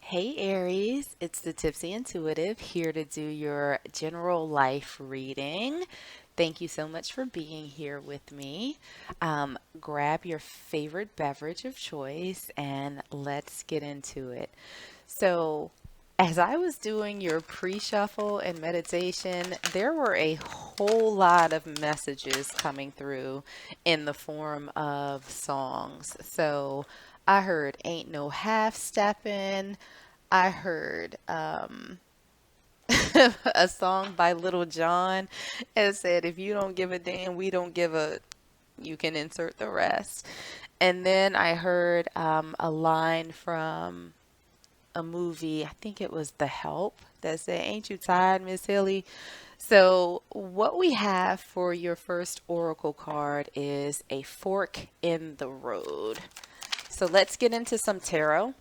Hey Aries, it's the Tipsy Intuitive here to do your general life reading. Thank you so much for being here with me. Grab your favorite beverage of choice and let's get into it. So, as I was doing your pre shuffle and meditation, there were a whole lot of messages coming through in the form of songs. So, I heard Ain't No Half Steppin'. I heard a song by Little John. It said, if you don't give a damn, we don't give a, you can insert the rest. And then I heard a line from a movie, I think it was The Help, that said, ain't you tired, Miss Hilly? So, what we have for your first oracle card is a fork in the road. So, let's get into some tarot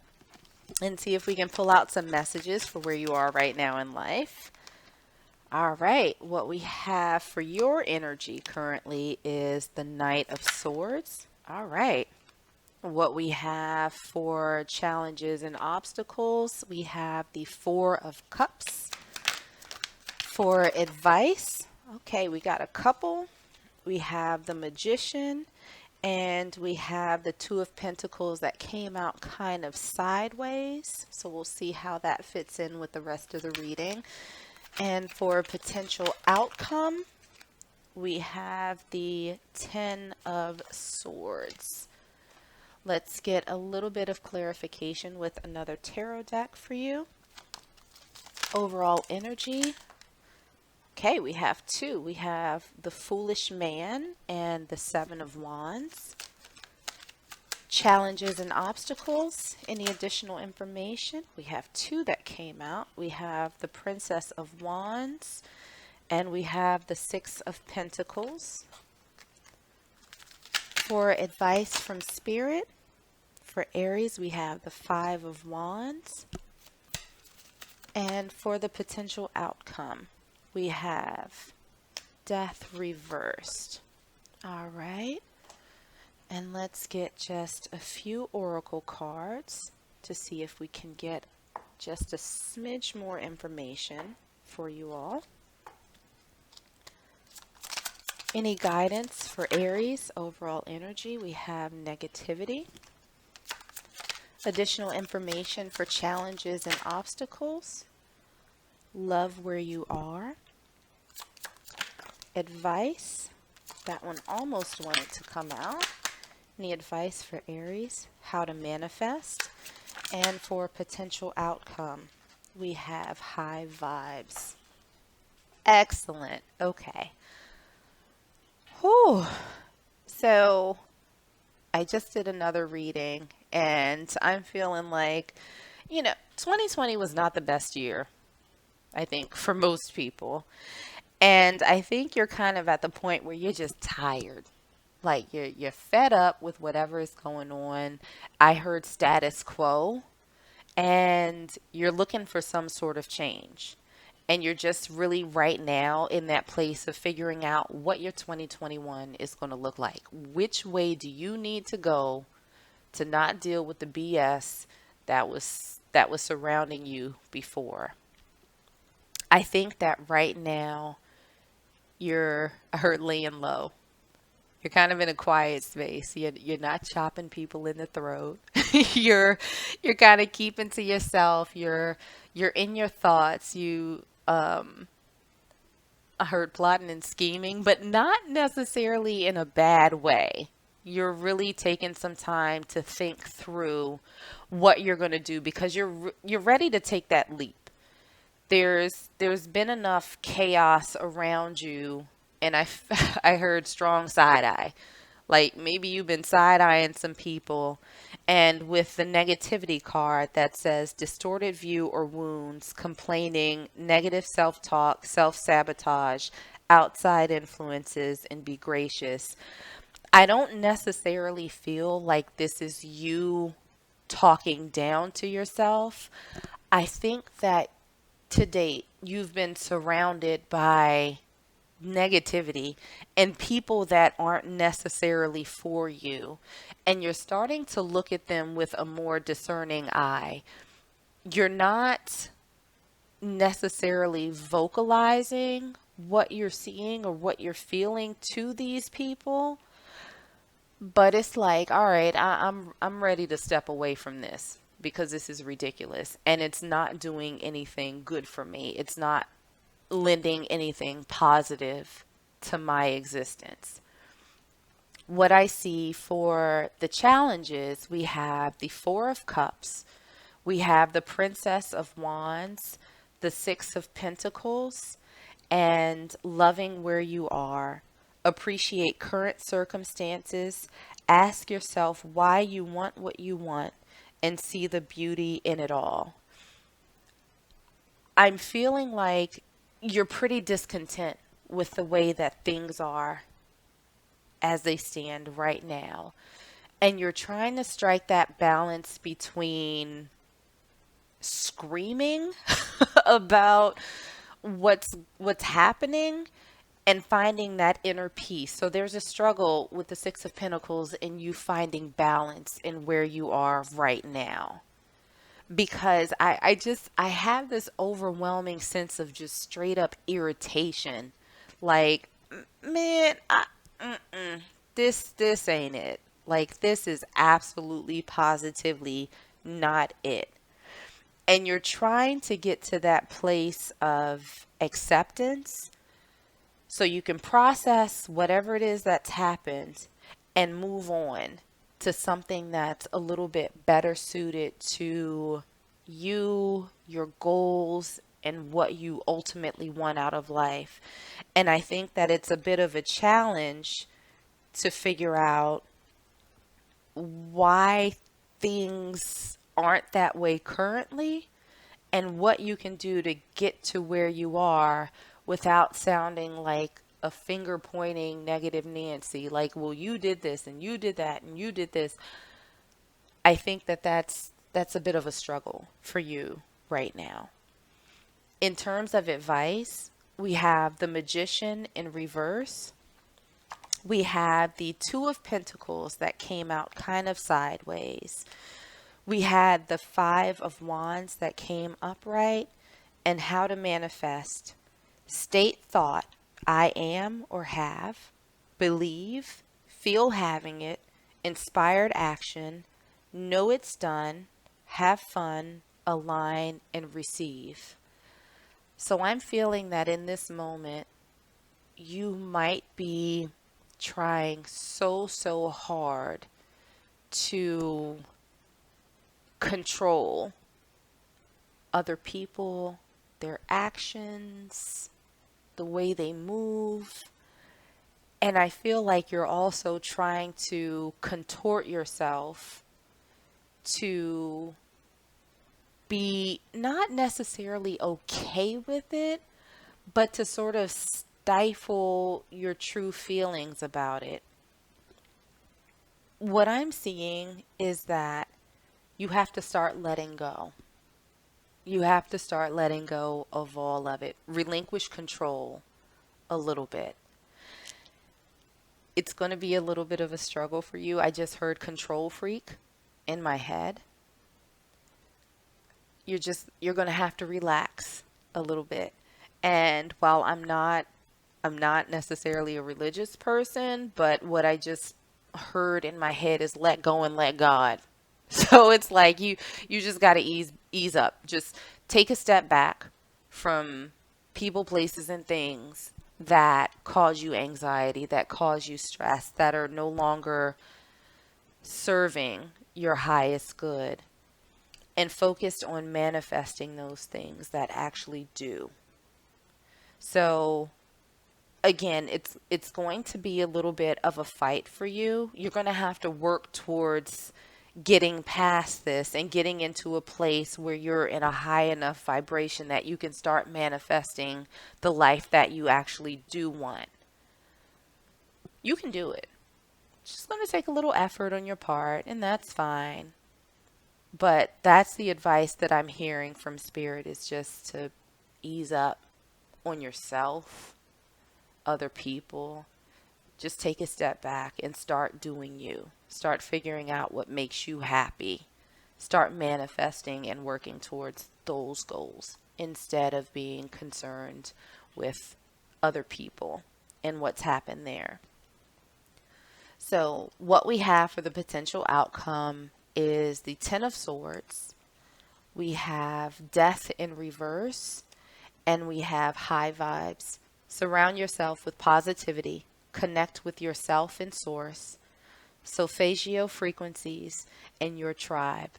and see if we can pull out some messages for where you are right now in life. All right, what we have for your energy currently is the Knight of Swords. All right. What we have for challenges and obstacles, we have the Four of Cups. For advice, okay, we got a couple. We have the Magician, and we have the Two of Pentacles that came out kind of sideways. So we'll see how that fits in with the rest of the reading. And for potential outcome, we have the Ten of Swords. Let's get a little bit of clarification with another tarot deck for you. Overall energy. Okay, we have two. We have the Foolish Man and the Seven of Wands. Challenges and obstacles. Any additional information? We have two that came out. We have the Princess of Wands and we have the Six of Pentacles. For advice from Spirit, for Aries, we have the Five of Wands. And for the potential outcome, we have Death reversed. All right. And let's get just a few oracle cards to see if we can get just a smidge more information for you all. Any guidance for Aries, overall energy, we have negativity. Additional information for challenges and obstacles, love where you are. Advice, that one almost wanted to come out. Any advice for Aries, how to manifest. And for potential outcome, we have high vibes. Excellent. Okay. Whew. So I just did another reading and I'm feeling like, 2020 was not the best year, I think, for most people. And I think you're kind of at the point where you're just tired. Like you're fed up with whatever is going on. I heard status quo and you're looking for some sort of change. And you're just really right now in that place of figuring out what your 2021 is going to look like. Which way do you need to go to not deal with the BS that was surrounding you before? I think that right now I heard laying low. You're kind of in a quiet space. You're not chopping people in the throat. You're kind of keeping to yourself. You're in your thoughts. I heard plotting and scheming, but not necessarily in a bad way. You're really taking some time to think through what you're going to do because you're ready to take that leap. There's been enough chaos around you, and I heard strong side eye. Like maybe you've been side eyeing some people, and with the negativity card that says distorted view or wounds, complaining, negative self talk, self sabotage, outside influences, and be gracious. I don't necessarily feel like this is you talking down to yourself. I think that to date, you've been surrounded by negativity and people that aren't necessarily for you. And you're starting to look at them with a more discerning eye. you're not necessarily vocalizing what you're seeing or what you're feeling to these people, but it's like, all right, I'm ready to step away from this because this is ridiculous and it's not doing anything good for me. It's not lending anything positive to my existence. What I see for the challenges, we have the Four of Cups, we have the Princess of Wands, the Six of Pentacles, and loving where you are. Appreciate current circumstances. Ask yourself why you want what you want and see the beauty in it all. I'm feeling like you're pretty discontent with the way that things are as they stand right now. And you're trying to strike that balance between screaming about what's happening and finding that inner peace. So there's a struggle with the Six of Pentacles and you finding balance in where you are right now. Because I have this overwhelming sense of just straight up irritation. Like, man, this ain't it. Like, this is absolutely positively not it. And you're trying to get to that place of acceptance so you can process whatever it is that's happened and move on to something that's a little bit better suited to you, your goals, and what you ultimately want out of life. And I think that it's a bit of a challenge to figure out why things aren't that way currently and what you can do to get to where you are without sounding like a finger pointing negative Nancy, like, well, you did this and you did that and you did this. I think that that's a bit of a struggle for you right now. In terms of advice, we have the Magician in reverse. We have the Two of Pentacles that came out kind of sideways. We had the Five of Wands that came upright, and how to manifest. State thought, I am or have. Believe, feel having it. Inspired action. Know it's done. Have fun. Align and receive. So I'm feeling that in this moment, you might be trying so hard to control other people, their actions, the way they move. And I feel like you're also trying to contort yourself to be not necessarily okay with it, but to sort of stifle your true feelings about it. What I'm seeing is that you have to start letting go. You have to start letting go of all of it. Relinquish control a little bit. It's going to be a little bit of a struggle for you. I just heard control freak in my head. You're going to have to relax a little bit. And while I'm not necessarily a religious person, but what I just heard in my head is let go and let God. So it's like you just got to ease up. Just take a step back from people, places, and things that cause you anxiety, that cause you stress, that are no longer serving your highest good, and focused on manifesting those things that actually do. So again, it's going to be a little bit of a fight for you. You're going to have to work towards getting past this and getting into a place where you're in a high enough vibration that you can start manifesting the life that you actually do want. You can do it. It's just going to take a little effort on your part, and that's fine. But that's the advice that I'm hearing from Spirit, is just to ease up on yourself, other people. Just take a step back and start doing you. Start figuring out what makes you happy start manifesting and working towards those goals instead of being concerned with other people and what's happened there. So, what we have for the potential outcome is the Ten of Swords. We have Death in reverse, and we have High Vibes. Surround yourself with positivity, connect with yourself and source, solfeggio frequencies, and your tribe.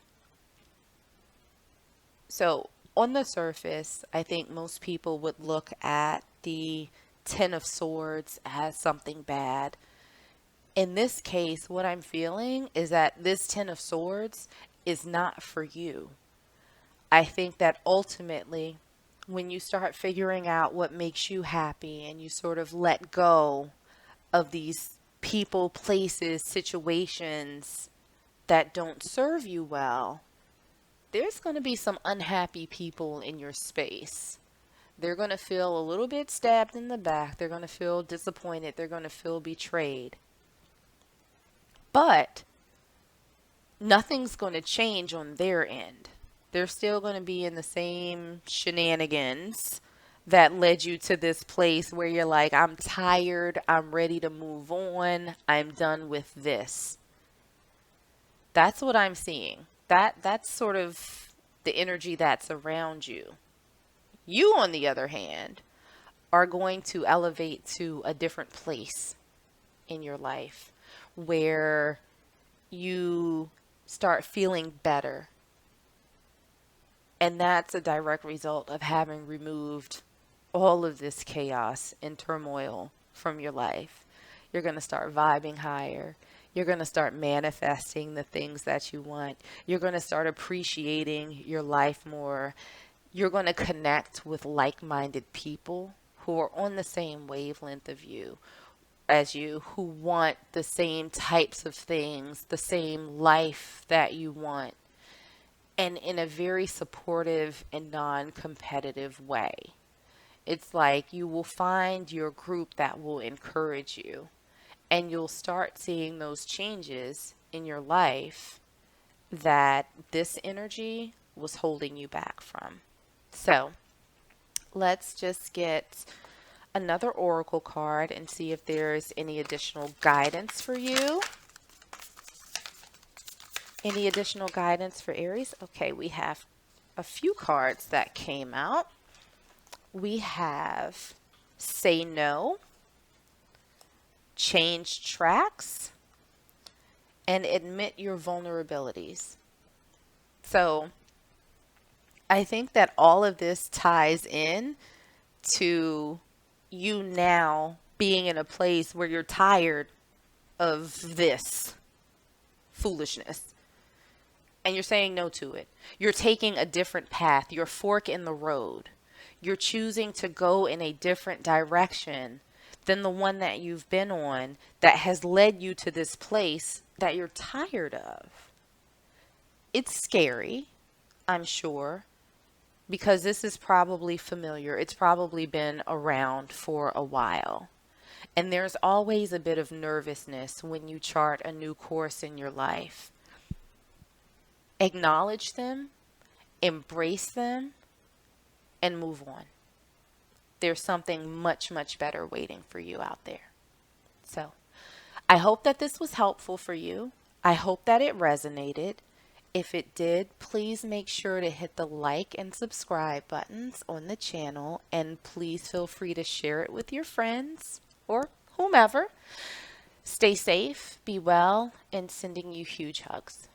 So, on the surface, I think most people would look at the Ten of Swords as something bad. In this case, what I'm feeling is that this Ten of Swords is not for you. I think that ultimately, when you start figuring out what makes you happy and you sort of let go of these people, places, situations that don't serve you well, there's going to be some unhappy people in your space. They're going to feel a little bit stabbed in the back. They're going to feel disappointed. They're going to feel betrayed. But nothing's going to change on their end. They're still going to be in the same shenanigans that led you to this place where you're like, I'm tired. I'm ready to move on. I'm done with this. That's what I'm seeing. That's sort of the energy that's around you. You, on the other hand, are going to elevate to a different place in your life where you start feeling better. And that's a direct result of having removed all of this chaos and turmoil from your life. You're going to start vibing higher. You're going to start manifesting the things that you want. You're going to start appreciating your life more. You're going to connect with like-minded people who are on the same wavelength of you as you, who want the same types of things, the same life that you want, and in a very supportive and non-competitive way. It's like you will find your group that will encourage you, and you'll start seeing those changes in your life that this energy was holding you back from. So let's just get another oracle card and see if there's any additional guidance for you. Any additional guidance for Aries? Okay, we have a few cards that came out. We have Say No, Change Tracks, and Admit Your Vulnerabilities. So I think that all of this ties in to you now being in a place where you're tired of this foolishness and you're saying no to it. You're taking a different path. You're fork in the road. You're choosing to go in a different direction than the one that you've been on that has led you to this place that you're tired of. It's scary, I'm sure, because this is probably familiar. It's probably been around for a while. And there's always a bit of nervousness when you chart a new course in your life. Acknowledge them, embrace them, and move on. There's something much, much better waiting for you out there. So I hope that this was helpful for you. I hope that it resonated. If it did, please make sure to hit the like and subscribe buttons on the channel, and please feel free to share it with your friends or whomever. Stay safe, be well, and sending you huge hugs.